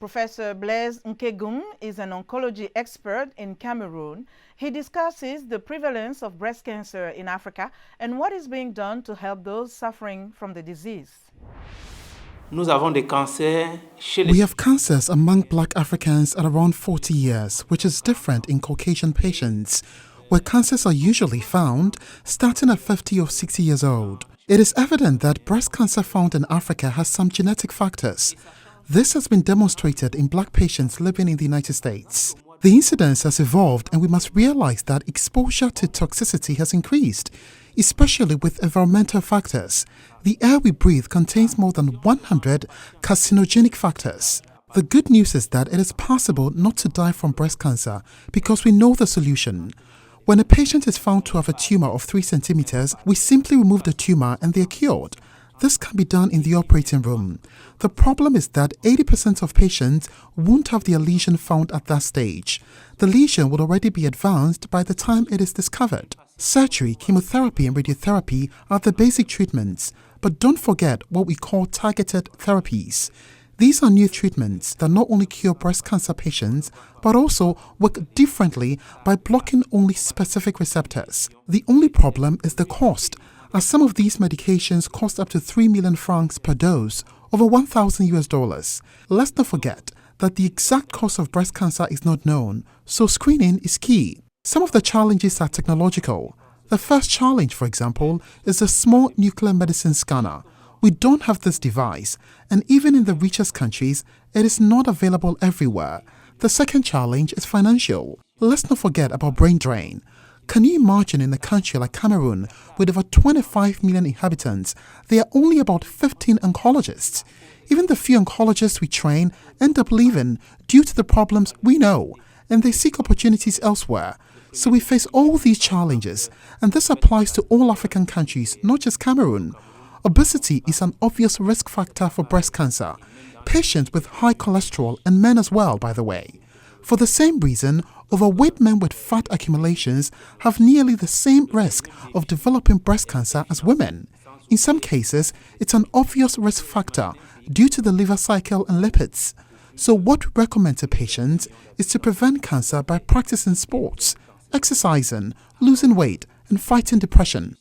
Professor Blaise Nkegoum is an oncology expert in Cameroon. He discusses the prevalence of breast cancer in Africa and what is being done to help those suffering from the disease. We have cancers among Black Africans at around 40 years, which is different in Caucasian patients, where cancers are usually found starting at 50 or 60 years old. It is evident that breast cancer found in Africa has some genetic factors. This has been demonstrated in Black patients living in the United States. The incidence has evolved, and we must realize that exposure to toxicity has increased, especially with environmental factors. The air we breathe contains more than 100 carcinogenic factors. The good news is that it is possible not to die from breast cancer because we know the solution. When a patient is found to have a tumor of 3 centimeters, we simply remove the tumor and they are cured. This can be done in the operating room. The problem is that 80% of patients won't have their lesion found at that stage. The lesion would already be advanced by the time it is discovered. Surgery, chemotherapy and radiotherapy are the basic treatments, but don't forget what we call targeted therapies. These are new treatments that not only cure breast cancer patients, but also work differently by blocking only specific receptors. The only problem is the cost, as some of these medications cost up to 3 million francs per dose, over $1,000. Let's not forget that the exact cause of breast cancer is not known, so screening is key. Some of the challenges are technological. The first challenge, for example, is a small nuclear medicine scanner. We don't have this device, and even in the richest countries, it is not available everywhere. The second challenge is financial. Let's not forget about brain drain. Can you imagine in a country like Cameroon, with over 25 million inhabitants, there are only about 15 oncologists? Even the few oncologists we train end up leaving due to the problems we know, and they seek opportunities elsewhere. So we face all these challenges, and this applies to all African countries, not just Cameroon. Obesity is an obvious risk factor for breast cancer. Patients with high cholesterol, and men as well, by the way. For the same reason, overweight men with fat accumulations have nearly the same risk of developing breast cancer as women. In some cases, it's an obvious risk factor due to the liver cycle and lipids. So what we recommend to patients is to prevent cancer by practicing sports, exercising, losing weight, and fighting depression.